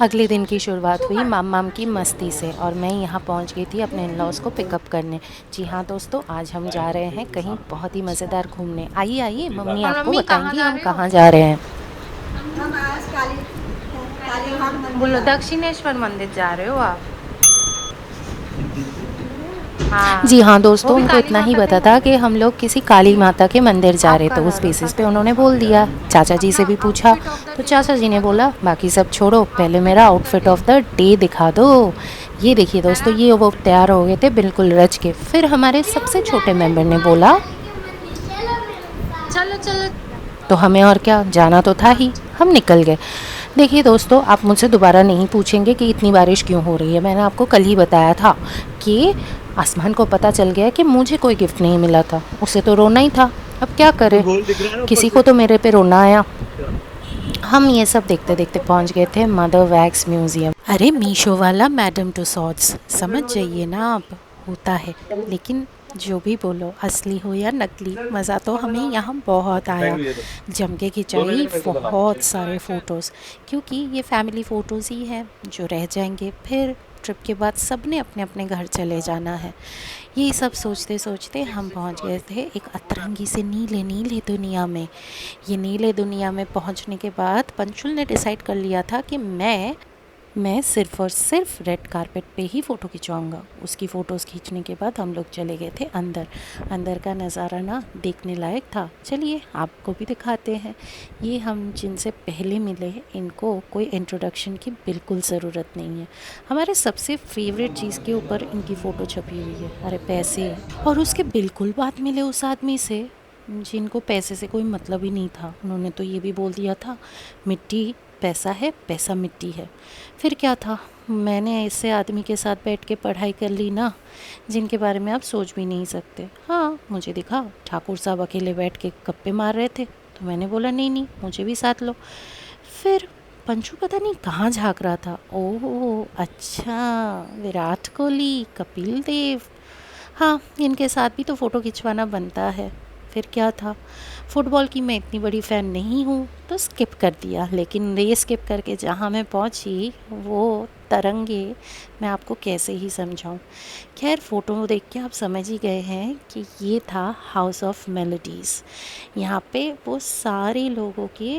अगले दिन की शुरुआत हुई माम की मस्ती से और मैं यहाँ पहुँच गई थी अपने इन लॉज को पिकअप करने। जी हाँ दोस्तों, आज हम जा रहे हैं कहीं बहुत ही मज़ेदार घूमने। आइए आइए, मम्मी और आपको मम्मी कहाँ बताएंगी जा हम रहे हो? कहाँ जा रहे हैं। हम आज काली घाट मंदिर बोलो जा रहे हैं। दक्षिणेश्वर मंदिर जा रहे हो आप? हाँ। जी हाँ वो दोस्तों, भी उनको काली इतना ही माता का पता ही था मंदिर कि है। हम लोग किसी काली माता के मंदिर जा आप रहे, तो कहाँ उस जा रहे हो बेसिस पे चाचा जी? उन्होंने बोल दिया। चाचा जी अपना से भी पूछा आउटफिट ऑफ द तो डे तो चाचा जी ने दिखा दो। बोला बाकी सब छोड़ो, पहले मेरा outfit of the outfit day of the day दिखा दो। ये देखिए है दोस्तों, ना? ये वो तैयार हो गए थे बिल्कुल रच के। फिर हमारे सबसे छोटे मेंबर ने बोला चलो चलो। तो हमें और क्या, जाना तो था ही। हम निकल गए। देखिए दोस्तों, आप मुझसे दोबारा नहीं पूछेंगे कि इतनी बारिश क्यों हो रही है। मैंने आपको कल ही बताया था कि आसमान को पता चल गया कि मुझे कोई गिफ्ट नहीं मिला था। उसे तो रोना ही था। अब क्या करें, किसी को तो मेरे पे रोना आया। हम ये सब देखते देखते पहुंच गए थे मदर वैक्स म्यूज़ियम। अरे मीशो वाला मैडम टूसॉट्स, समझ जाइए ना आप, होता है। लेकिन जो भी बोलो, असली हो या नकली, मज़ा तो हमें यहाँ बहुत आया। जम के खिंचाई बहुत सारे फ़ोटोज़, क्योंकि ये फैमिली फ़ोटोज़ ही हैं जो रह जाएंगे। फिर ट्रिप के बाद सब ने अपने अपने घर चले जाना है। यही सब सोचते सोचते हम पहुंच गए थे एक अतरंगी से नीले नीले दुनिया में। ये नीले दुनिया में पहुंचने के बाद पंचुल ने डिसाइड कर लिया था कि मैं सिर्फ़ और सिर्फ रेड कारपेट पे ही फ़ोटो खिंचवाऊँगा। उसकी फ़ोटोज़ खींचने के बाद हम लोग चले गए थे अंदर। अंदर का नज़ारा ना देखने लायक था। चलिए आपको भी दिखाते हैं। ये हम जिनसे पहले मिले, इनको कोई इंट्रोडक्शन की बिल्कुल ज़रूरत नहीं है। हमारे सबसे फेवरेट चीज़ के ऊपर इनकी फ़ोटो छपी हुई है, अरे पैसे। और उसके बिल्कुल बाद मिले उस आदमी से जिनको पैसे से कोई मतलब ही नहीं था। उन्होंने तो ये भी बोल दिया था, मिट्टी पैसा है, पैसा मिट्टी है। फिर क्या था, मैंने ऐसे आदमी के साथ बैठ के पढ़ाई कर ली ना, जिनके बारे में आप सोच भी नहीं सकते। हाँ, मुझे दिखा ठाकुर साहब अकेले बैठ के गप्पे मार रहे थे, तो मैंने बोला नहीं नहीं, मुझे भी साथ लो। फिर पंचू पता नहीं कहाँ झाँक रहा था। ओह अच्छा, विराट कोहली, कपिल देव, हाँ इनके साथ भी तो फ़ोटो खिंचवाना बनता है। फिर क्या था, फ़ुटबॉल की मैं इतनी बड़ी फ़ैन नहीं हूँ तो स्किप कर दिया, लेकिन ये स्किप करके जहाँ मैं पहुँची वो तरंगे मैं आपको कैसे ही समझाऊँ। खैर फ़ोटो देख के आप समझ ही गए हैं कि ये था हाउस ऑफ मेलोडीज़। यहाँ पे वो सारे लोगों के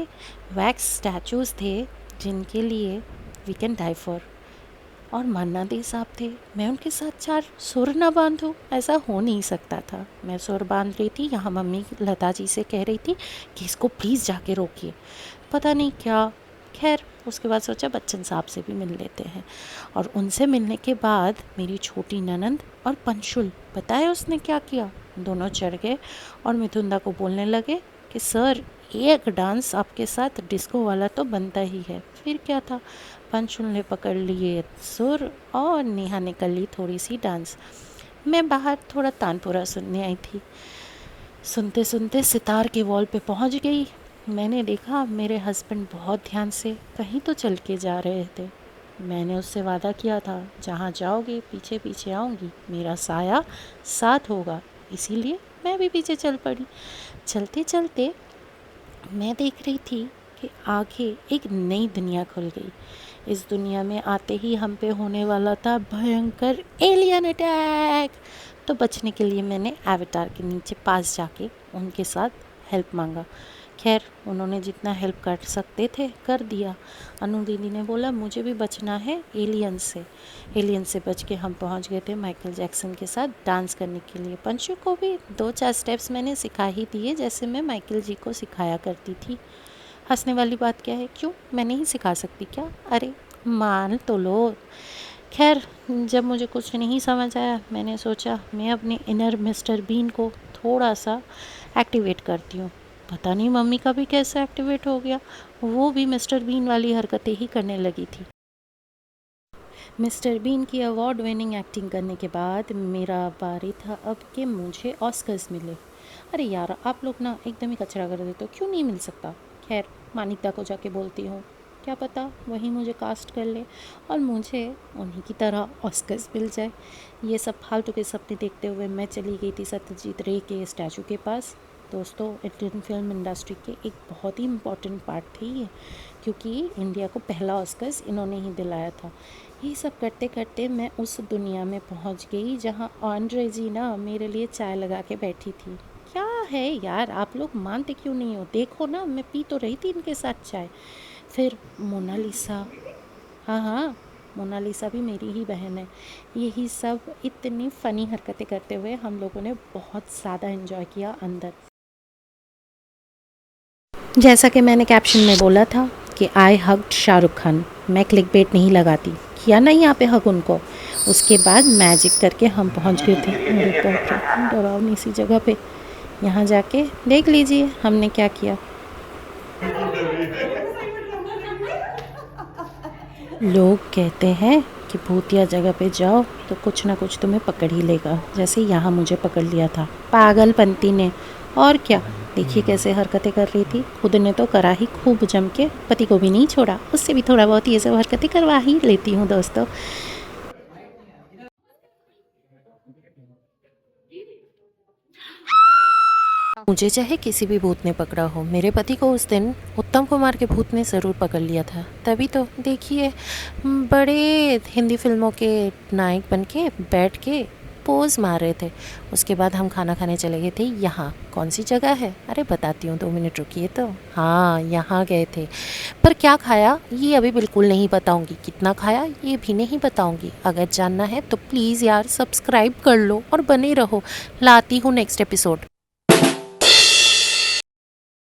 वैक्स स्टैचूज़ थे जिनके लिए वी कैन डाई फॉर। और मन्ना दे साहब थे, मैं उनके साथ चार सुर ना बांधूं, ऐसा हो नहीं सकता था। मैं सुर बांध रही थी, यहाँ मम्मी लता जी से कह रही थी कि इसको प्लीज़ जाके रोकिए, पता नहीं क्या। खैर उसके बाद सोचा बच्चन साहब से भी मिल लेते हैं। और उनसे मिलने के बाद मेरी छोटी ननंद और पंशुल, बताया उसने क्या किया, दोनों चढ़ गए और मिथुंदा को बोलने लगे कि सर एक डांस आपके साथ डिस्को वाला तो बनता ही है। फिर क्या था, पंचुल ने पकड़ लिए सुर और नेहा ने कर ली थोड़ी सी डांस। मैं बाहर थोड़ा तानपुरा सुनने आई थी। सुनते सुनते सितार के वॉल पे पहुंच गई। मैंने देखा मेरे हस्बैंड बहुत ध्यान से कहीं तो चल के जा रहे थे। मैंने उससे वादा किया था, जहाँ जाओगे पीछे पीछे आऊँगी, मेरा साया साथ होगा, इसीलिए मैं भी पीछे चल पड़ी। चलते चलते मैं देख रही थी कि आगे एक नई दुनिया खुल गई। इस दुनिया में आते ही हम पे होने वाला था भयंकर एलियन अटैक। तो बचने के लिए मैंने एवेटार के नीचे पास जाके उनके साथ हेल्प मांगा। खैर उन्होंने जितना हेल्प कर सकते थे कर दिया। अनु दीदी ने बोला मुझे भी बचना है एलियन से। एलियन से बच के हम पहुंच गए थे माइकल जैक्सन के साथ डांस करने के लिए। पंशु को भी 2-4 स्टेप्स मैंने सिखा ही दिए, जैसे मैं माइकल जी को सिखाया करती थी। हंसने वाली बात क्या है, क्यों मैं नहीं सिखा सकती क्या, अरे मान तो लो। खैर जब मुझे कुछ नहीं समझ आया, मैंने सोचा मैं अपने इनर मिस्टर बीन को थोड़ा सा एक्टिवेट करती हूँ। पता नहीं मम्मी का भी कैसे एक्टिवेट हो गया, वो भी मिस्टर बीन वाली हरकतें ही करने लगी थी। मिस्टर बीन की अवार्ड विनिंग एक्टिंग करने के बाद मेरा बारी था अब कि मुझे ऑस्कर्स मिले। अरे यार आप लोग ना एकदम ही कचरा कर देते हो, क्यों नहीं मिल सकता। खैर मानिकता को जाके बोलती हूँ, क्या पता वही मुझे कास्ट कर ले और मुझे उन्हीं की तरह ऑस्कर्स मिल जाए। ये सब फालतू के सपने देखते हुए मैं चली गई थी सत्यजीत रे के स्टैचू के पास। दोस्तों इंडियन फिल्म इंडस्ट्री के एक बहुत ही इम्पोर्टेंट पार्ट थे ये, क्योंकि इंडिया को पहला ऑस्कर्स इन्होंने ही दिलाया था। ये सब करते करते मैं उस दुनिया में पहुंच गई जहां ऑन्ड्रे जी ना मेरे लिए चाय लगा के बैठी थी। क्या है यार, आप लोग मानते क्यों नहीं हो? देखो ना, मैं पी तो रही थी इनके साथ चाय। फिर मोनालिसा, हाँ हाँ, मोनालिसा भी मेरी ही बहन है। यही सब इतनी फ़नी हरकतें करते हुए हम लोगों ने बहुत ज़्यादा एंजॉय किया अंदर। जैसा कि मैंने कैप्शन में बोला था कि आई हग्ड शाहरुख खान, मैं क्लिकबेट नहीं लगाती, किया ना यहाँ पे हग उनको। उसके बाद मैजिक करके हम पहुँच गए थे, अरे बाप रे, डरावनी सी जगह पे। यहाँ जाके देख लीजिए हमने क्या किया। लोग कहते हैं कि भूतिया जगह पे जाओ तो कुछ ना कुछ तुम्हें पकड़ ही लेगा, जैसे यहाँ मुझे पकड़ लिया था पागलपंती ने। और क्या, देखिए कैसे हरकतें कर रही थी। खुद ने तो करा ही खूब जम के, पति को भी नहीं छोड़ा, उससे भी थोड़ा बहुत ये सब हरकतें करवा ही लेती हूँ दोस्तों। मुझे चाहे किसी भी भूत ने पकड़ा हो, मेरे पति को उस दिन उत्तम कुमार के भूत ने ज़रूर पकड़ लिया था। तभी तो देखिए बड़े हिंदी फिल्मों के नायक बन के बैठ के पोज मार रहे थे। उसके बाद हम खाना खाने चले गए थे। यहाँ कौन सी जगह है, अरे बताती हूँ, 2 मिनट रुकिए। तो हाँ, यहाँ गए थे। पर क्या खाया ये अभी बिल्कुल नहीं बताऊँगी, कितना खाया ये भी नहीं बताऊँगी। अगर जानना है तो प्लीज़ यार सब्सक्राइब कर लो और बने रहो, लाती हूँ नेक्स्ट एपिसोड।